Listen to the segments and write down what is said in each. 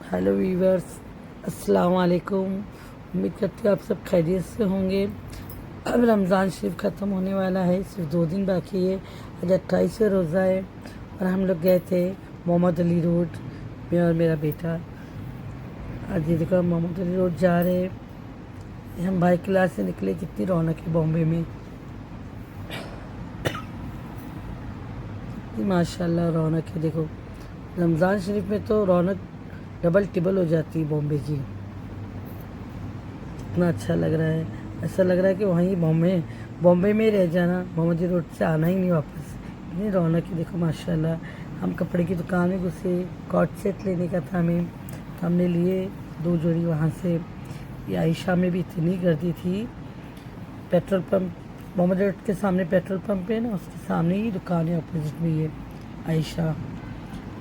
Hello viewers, अस्सलाम वालेकुम। उम्मीद करती हूँ आप सब खैरियत से होंगे। अब रमज़ान शरीफ ख़त्म होने वाला है, सिर्फ 2 दिन बाकी है। आज 28वां रोज़ा है और हम लोग गए थे मोहम्मद अली रोड, मैं और मेरा बेटा। आज ये देखो हम मोहम्मद अली रोड जा रहे हैं। हम बाइक क्लास से निकले, कितनी रौनक है बॉम्बे में, इतनी माशाल्लाह रौनक है। देखो रमज़ान शरीफ में तो रौनक डबल टिबल हो जाती है बॉम्बे की। इतना अच्छा लग रहा है, ऐसा लग रहा है कि वहीं बॉम्बे में ही रह जाना, मोहम्मदी रोड से आना ही नहीं वापस। इतनी रौनक है देखो माशाल्लाह। हम कपड़े की दुकान में घुसे, कॉट सेट लेने का था हमें, तो हमने लिए 2 जोड़ी वहाँ से। ये आयशा में भी इतनी गर्दी थी। पेट्रोल पंप मोहम्मदी रोड के सामने पेट्रोल पंप है ना, उसके सामने ही दुकान है अपोजिट में ये आयशा,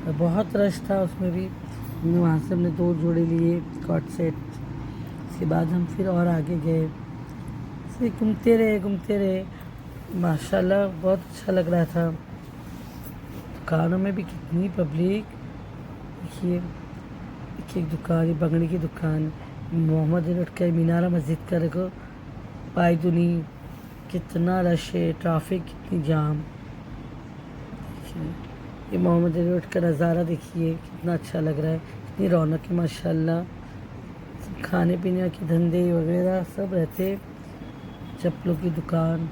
और बहुत रश था उसमें भी। वहाँ से हमने 2 जोड़े लिए कॉट सेट। उसके बाद हम फिर और आगे गए, ऐसे घूमते रहे। माशाल्लाह बहुत अच्छा लग रहा था। दुकानों में भी कितनी पब्लिक। देखिए एक दुकान है, बंगड़ी की दुकान, मोहम्मद रोड का मीनारा मस्जिद का देखो, पायदुनी, कितना रश है, ट्रैफिक कितनी जाम। देखिए ये मोहम्मद रोड का नज़ारा देखिए कितना अच्छा लग रहा है, इतनी रौनक है माशाल्लाह। सब खाने पीने के धंधे वगैरह सब रहते। चप्पलों की दुकान,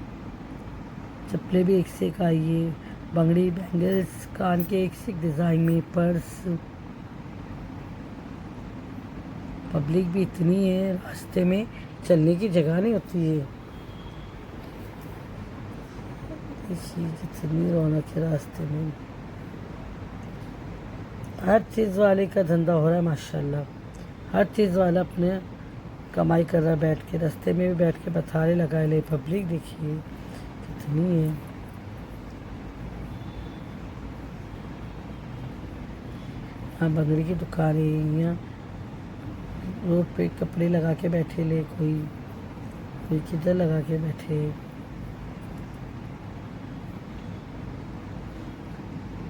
चप्पलें भी एक से एक आई है, बंगड़ी, बैंगल्स, कान के एक से एक डिज़ाइन में, पर्स। पब्लिक भी इतनी है, रास्ते में चलने की जगह नहीं होती है। देखिए कितनी रौनक है रास्ते में। हर चीज़ वाले का धंधा हो रहा है माशाल्लाह। हर चीज़ वाला अपने कमाई कर रहा है बैठ के, रास्ते में भी बैठ के बथारे लगाए ले। पब्लिक देखिए कितनी है। यहाँ बंगड़ी की दुकान है, यहाँ रोड पे कपड़े लगा के बैठे ले, कोई किधर लगा के बैठे।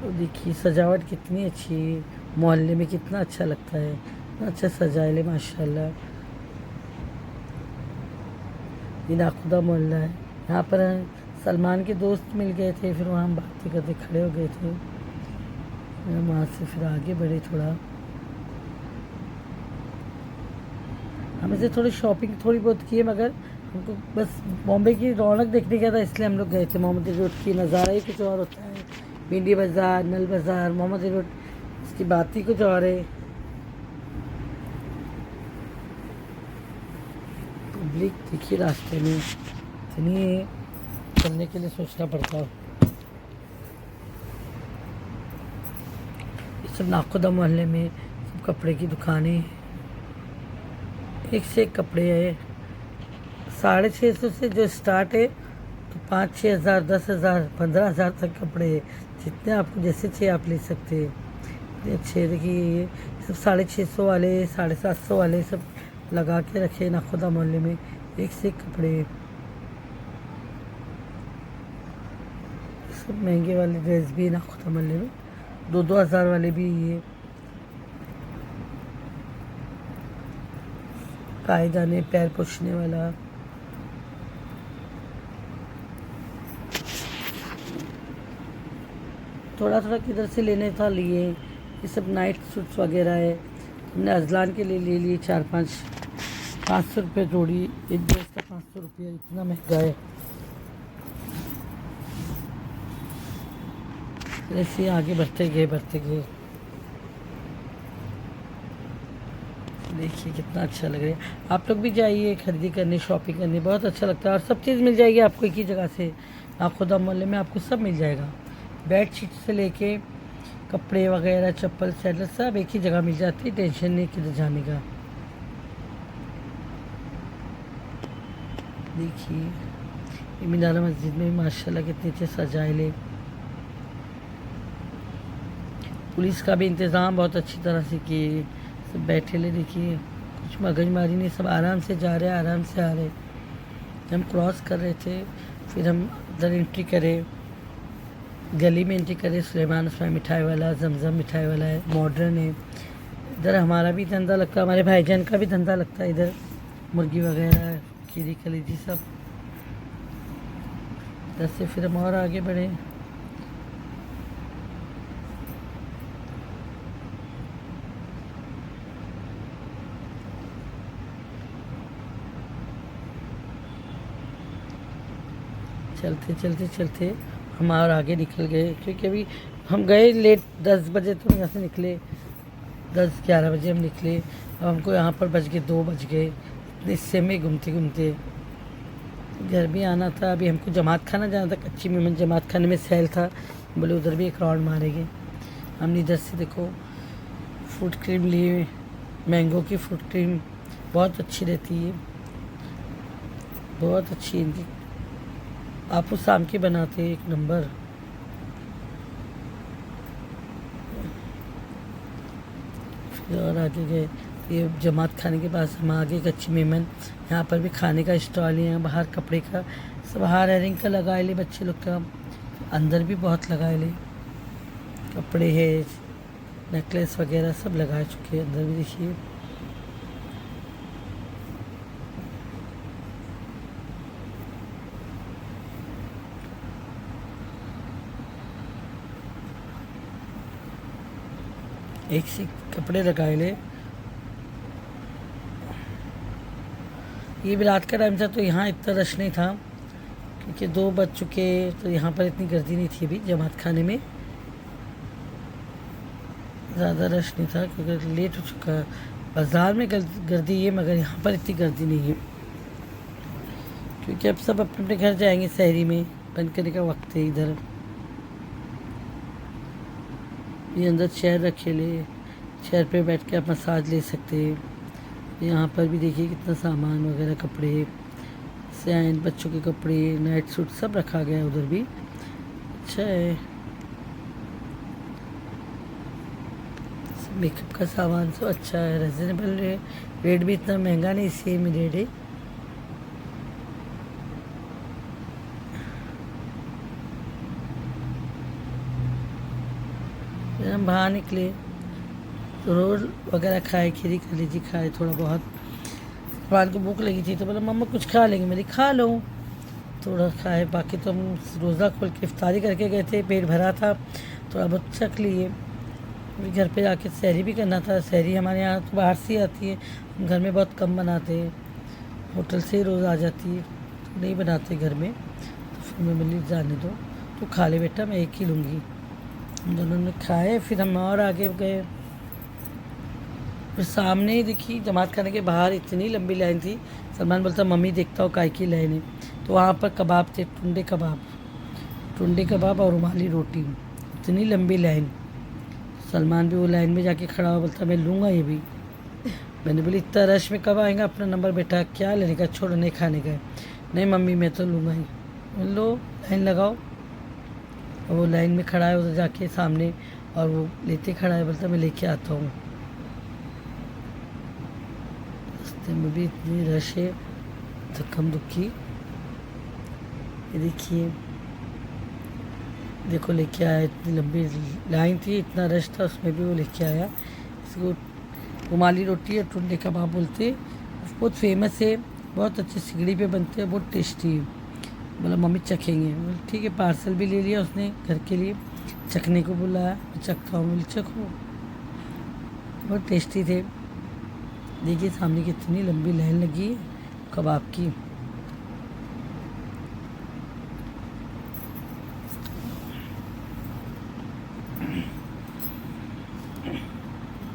और देखिए सजावट कितनी अच्छी है, मोहल्ले में कितना अच्छा लगता है, इतना अच्छा सजाए ले माशाल्लाह। ये नाखुदा मोहल्ला है। यहाँ पर सलमान के दोस्त मिल गए थे, फिर वहाँ हम बातें करते खड़े हो गए थे। हम वहाँ से फिर आगे बढ़े थोड़ा। हम ऐसे थोड़ी शॉपिंग थोड़ी बहुत की है, मगर हमको बस बॉम्बे की रौनक देखने का था, इसलिए हम लोग गए थे। मोहम्मद रोड की नज़ारा ही कुछ और होता है। भिंडी बाज़ार, नल बाज़ार, मोहम्मद रोड, इसकी बात ही कुछ और है। पब्लिक देखिए रास्ते में इतनी है, चलने के लिए सोचना पड़ता है। ये सब नाखुदा मोहल्ले में सब कपड़े की दुकानें, एक से एक कपड़े है। 650 से जो स्टार्ट है, तो 5-6 हज़ार, 10 हज़ार, 15 हज़ार तक कपड़े है। जितने आपको जैसे चाहिए आप ले सकते हैं। इतने अच्छे देखिए, ये सब 650 वाले, 750 वाले सब लगा के रखे नाखुदा मोहल्ले में, एक से एक कपड़े। सब महंगे वाले ड्रेस भी नाखुदा मोहल्ले में, 2-2 हज़ार वाले भी। ये पायदाने, पैर पोछने वाला, थोड़ा थोड़ा किधर से लेने था लिए। ये सब नाइट सूट्स वगैरह है, हमने अजलान के लिए ले लिए 500 रुपये जोड़ी। एक ड्रेस का 500 रुपये, इतना महंगा है। ऐसे आगे बढ़ते गए। देखिए कितना अच्छा लग रहा है। आप लोग भी जाइए खरीदी करने, शॉपिंग करने, बहुत अच्छा लगता है। और सब चीज़ मिल जाएगी आपको एक ही जगह से। नाखुदा मोहल्ले में आपको सब मिल जाएगा, बेड शीट से लेके कपड़े वगैरह, चप्पल, सैंडल, सब एक ही जगह मिल जाती है। टेंशन नहीं किधर जाने का। देखिए ये मीनारा मस्जिद में माशाल्लाह कितने अच्छे सजाए ले। पुलिस का भी इंतज़ाम बहुत अच्छी तरह से किए, सब बैठे ले। देखिए कुछ मगजमारी नहीं, सब आराम से जा रहे, आराम से आ रहे। हम क्रॉस कर रहे थे, फिर हम इधर एंट्री करे, गली में एंट्री करे। सुलेमान उसमें मिठाई वाला, जमजम मिठाई वाला है, मॉडर्न है। इधर हमारा भी धंधा लगता है, हमारे भाईजान का भी धंधा लगता है इधर, मुर्गी वगैरह, खीरी कलीजी सब। इधर से फिर हम और आगे बढ़े। चलते चलते चलते हम और आगे निकल गए, क्योंकि अभी हम गए लेट 10 बजे, तो यहाँ से निकले 10-11 बजे हम निकले। अब हमको यहाँ पर बज गए 2 बज गए, हिस्से में घूमते घूमते। घर भी आना था, अभी हमको जमात खाना जाना था, कच्ची मेमन जमात खाने में सेल था, बोले उधर भी एक राउंड मारेंगे। हमने इधर से देखो फ्रूट क्रीम लिए, मैंगो की फ्रूट क्रीम बहुत अच्छी रहती है, बहुत अच्छी इनकी। आपू शाम की बनाते हैं, एक नंबर। फिर और आगे गए, ये जमात खाने के पास हम आगे कच्ची मेमन, यहाँ पर भी खाने का स्टॉल है, बाहर कपड़े का सब, बाहर हेयरिंग का लगाए ले बच्चे लोग का, अंदर भी बहुत लगाए ले, कपड़े है, नेकलेस वगैरह सब लगा चुके हैं अंदर भी। देखिए एक से कपड़े लगाए ले। ये भी रात का टाइम था तो यहाँ इतना रश नहीं था, क्योंकि 2 बज चुके, तो यहाँ पर इतनी गर्दी नहीं थी अभी जमात खाने में, ज़्यादा रश नहीं था क्योंकि लेट हो चुका। बाज़ार में गर्दी है, मगर यहाँ पर इतनी गर्दी नहीं है, क्योंकि अब सब अपने अपने घर जाएंगे, शहरी में बंद करने का वक्त है। इधर ये अंदर चेयर रखे ले, चेयर पे बैठ के आप मसाज ले सकते हैं। यहाँ पर भी देखिए कितना सामान वगैरह, कपड़े, सैन, बच्चों के कपड़े, नाइट सूट सब रखा गया है उधर भी, अच्छा है। मेकअप का सामान सब अच्छा है, रिजनेबल रेट भी इतना महंगा नहीं, सेम रेट है। फिर हम बाहर निकले तो रोल वगैरह खाए, खीरी कलीजी खाए थोड़ा बहुत। सलमान को भूख लगी थी तो बोला मम्मा कुछ खा लेंगे, मेरी खा लो, थोड़ा खाए। बाकी तो हम रोज़ा खोल के इफ्तारी करके गए थे, पेट भरा था, थोड़ा बहुत चख लिए। फिर घर पे जाके सहरी भी करना था। सहरी हमारे यहाँ तो बाहर से ही आती है, हम घर में बहुत कम बनाते हैं, होटल से ही रोज़ आ जाती है, तो नहीं बनाते घर में। तो फिर मैं बोली जाने दो, तो खा ले बेटा, मैं एक ही लूँगी। हम दोनों ने खाए, फिर हम और आगे गए। फिर सामने ही दिखी जमात खाने के बाहर इतनी लंबी लाइन थी। सलमान बोलता मम्मी देखता हूँ काय की लाइन है, तो वहाँ पर कबाब थे, टुंडे कबाब और रुमाली रोटी, इतनी लंबी लाइन। सलमान भी वो लाइन में जाके खड़ा हुआ, बोलता मैं लूँगा ये भी। मैंने बोली इतना रश में कब आएगा, अपना नंबर बैठा, क्या लेने का, छोड़ नहीं खाने का है। नहीं मम्मी मैं तो लूँगा ही। लो लाइन लगाओ। और वो लाइन में खड़ा है उधर जाके सामने, और वो लेते खड़ा है, बोलता मैं लेके आता हूँ। रास्ते में भी इतनी रश है, धक्कम धुक्की। ये देखिए, देखो लेके आया, इतनी लंबी लाइन थी, इतना रश था, उसमें भी वो लेके आया। इसको रुमाली रोटी और टुंडे कबाब बोलते, बहुत फेमस है, बहुत अच्छे सिगड़ी पे बनते हैं, बहुत टेस्टी है। बोला मम्मी चखेंगे, बोले ठीक है। पार्सल भी ले लिया उसने घर के लिए, चखने को बुलाया, मैं चखता हूँ, बोले चखो, बहुत टेस्टी थे। देखिए सामने कितनी लंबी लाइन लगी है कबाब की।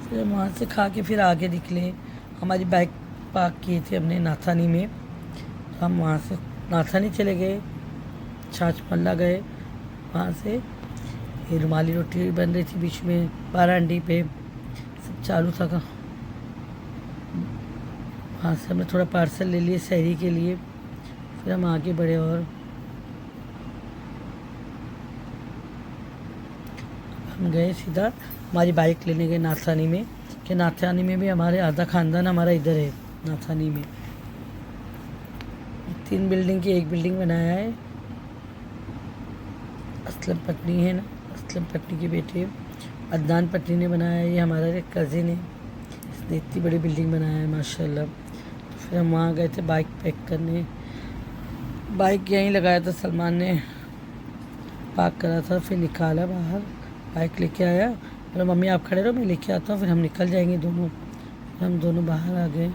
फिर वहाँ से खा के फिर आगे निकले। हमारी बाइक पार्क की थी हमने नाथानी में, तो हम वहाँ से नाथानी चले गए, छाछ मल्ला गए। वहाँ से ये रुमाली रोटी बन रही थी बीच में, 12 अंडी पे सब चालू था का। वहाँ से हमने थोड़ा पार्सल ले लिए सहरी के लिए। फिर हम आगे बढ़े और हम गए सीधा, हमारी बाइक लेने गए नाथानी में, कि नाथानी में भी हमारे आधा खानदान हमारा इधर है नाथानी में। 3 बिल्डिंग की एक बिल्डिंग बनाया है। असलम पटनी है ना, असलम पटनी के बेटे अदनान पटनी ने बनाया है, ये हमारा एक कज़िन है, इसने इतनी बड़ी बिल्डिंग बनाया है माशाल्लाह। तो फिर हम वहाँ गए थे बाइक पैक करने। बाइक यहीं लगाया था, सलमान ने पार्क करा था, फिर निकाला बाहर, बाइक लेके आया। बोला मम्मी आप खड़े रहो, मैं लेके आता हूँ, फिर हम निकल जाएंगे दोनों। फिर हम दोनों बाहर आ गए।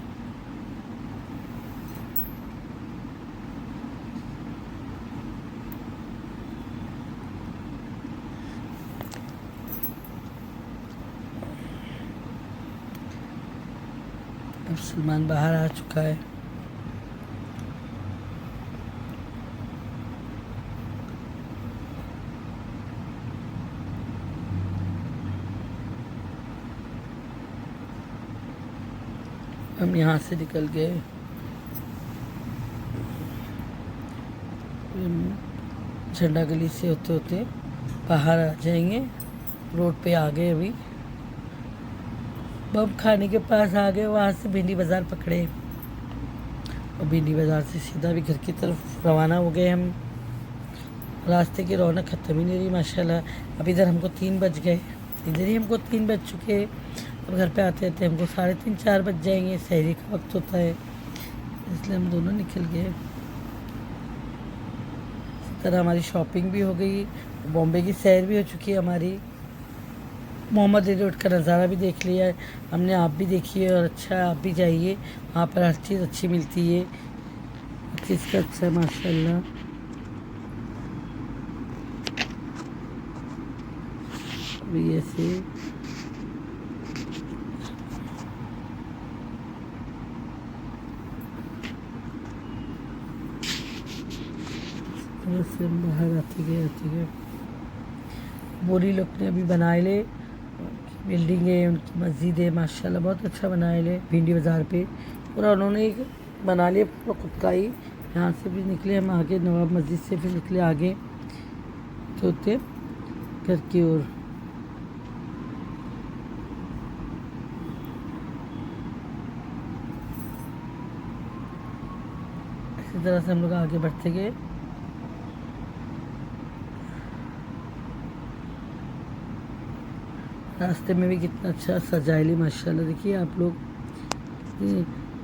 अब सलमान बाहर आ चुका है। हम यहाँ से निकल गए, झंडा गली से होते होते बाहर आ जाएंगे। रोड पे आ गए, अभी बम खाने के पास आ गए। वहाँ से भिंडी बाज़ार पकड़े और भिंडी बाज़ार से सीधा भी घर की तरफ रवाना हो गए हम। रास्ते की रौनक ख़त्म ही नहीं रही माशाल्लाह। अब इधर हमको 3 बज गए, इधर ही हमको 3 बज चुके। अब घर पे आते आते हमको 3:30 4 बज जाएंगे, सहरी का वक्त होता है, इसलिए हम दोनों निकल गए। इस तरह हमारी शॉपिंग भी हो गई, बॉम्बे की सैर भी हो चुकी है हमारी। मोहम्मद अली रोड का नज़ारा भी देख लिया है हमने, आप भी देखिए और अच्छा है, आप भी जाइए, वहाँ पर हर चीज़ अच्छी मिलती है, हर चीज़ का अच्छा है माशाल्लाह। अभी ऐसे से हम बाहर आते गए। बोरी लोग ने अभी बनाए ले बिल्डिंग है, उनकी मस्जिद है माशाल्लाह, बहुत अच्छा बनाए ले भिंडी बाज़ार पे पूरा उन्होंने एक बना लिया पूरा खुद का ही। यहाँ से भी निकले हम आगे, नवाब मस्जिद से फिर निकले आगे होते घर की ओर। इसी तरह से हम लोग आगे बढ़ते गए। रास्ते में भी कितना अच्छा सजाइली माशाल्लाह, देखिए आप लोग,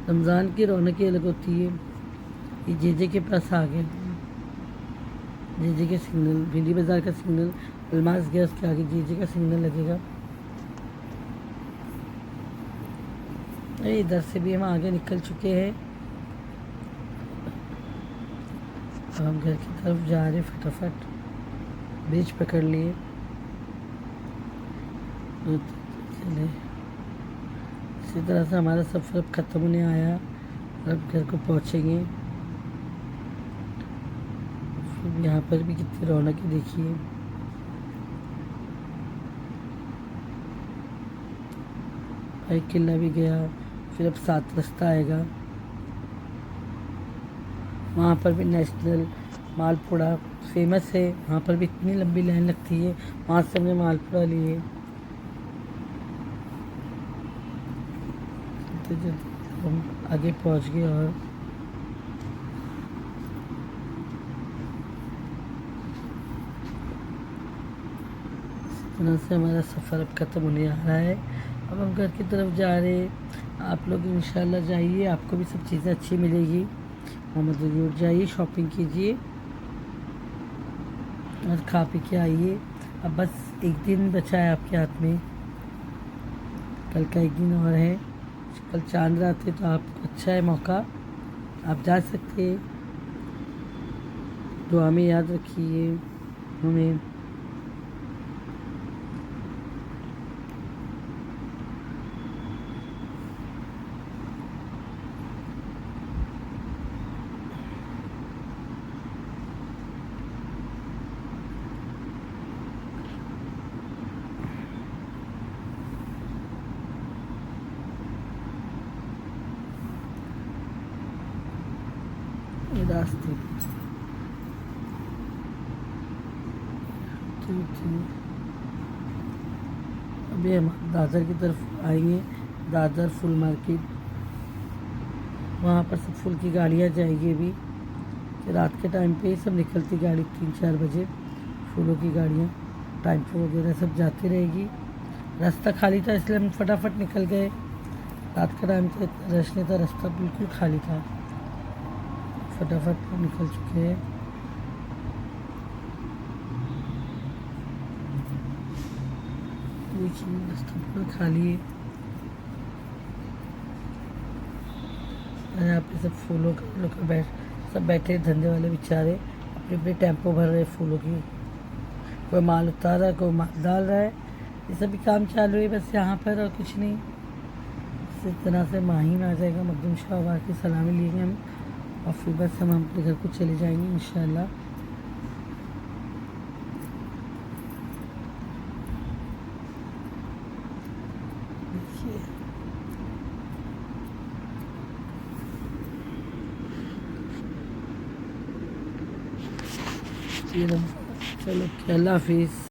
रमज़ान की रौनक ही अलग होती है। ये जेजे के पास आ गए, जेजे के सिग्नल, भिंडी बाज़ार का सिग्नल अलमास गया, उसके आगे जेजे का सिग्नल लगेगा। इधर से भी हम आगे निकल चुके हैं, अब हम घर की तरफ जा रहे फटाफट, ब्रिज पकड़ लिए। चले इसी तरह से हमारा सफ़र अब ख़त्म होने आया, अब घर को पहुँचेंगे। यहाँ पर भी कितनी रौनक है देखिए, भाई किला भी गया, फिर अब 7 रास्ता आएगा, वहाँ पर भी नेशनल मालपुड़ा फेमस है, वहाँ पर भी इतनी लंबी लाइन लगती है, वहाँ से हमने मालपुड़ा लिए। हम आगे पहुँच गए और इस तरह से हमारा सफ़र अब ख़त्म होने आ रहा है। अब हम घर की तरफ जा रहे हैं। आप लोग इंशाल्लाह जाइए, आपको भी सब चीज़ें अच्छी मिलेगी। मोहम्मद अली रोड जाइए, शॉपिंग कीजिए और खा पी के आइए। अब बस एक दिन बचा है आपके हाथ में, कल का एक दिन और है, कल चांद रात है, तो आपको अच्छा है मौका, आप जा सकते हैं। दुआ में याद रखिए हमें। रास्ते अभी हम दादर की तरफ आएंगे, दादर फुल मार्केट, वहाँ पर सब फुल की गाड़ियाँ जाएगी। अभी रात के टाइम पे सब निकलती गाड़ी 3-4 बजे, फूलों की गाड़ियाँ, टाइम वगैरह सब जाती रहेगी। रास्ता खाली था इसलिए हम फटाफट निकल गए, रात का टाइम था, इतना रश नहीं था, रास्ता बिल्कुल खाली था, फटाफट निकल चुके हैं। देखिए रास्ता पूरा खाली है और यहाँ पे सब फूलों का लोग सब बैठे धंधे वाले बेचारे अपने अपने टेम्पो भर रहे फूलों की, कोई माल उतार रहा है, कोई माल डाल रहा है, ये सभी काम चालू है बस यहाँ पर और कुछ नहीं। इस तरह से माहिम आ जाएगा, मखदूम शाह बाबा की सलामी लेंगे हम और फिर बस हम अपने घर को चले जाएंगे इंशाल्लाह। देखिए चलो, अल्लाह हाफिज़।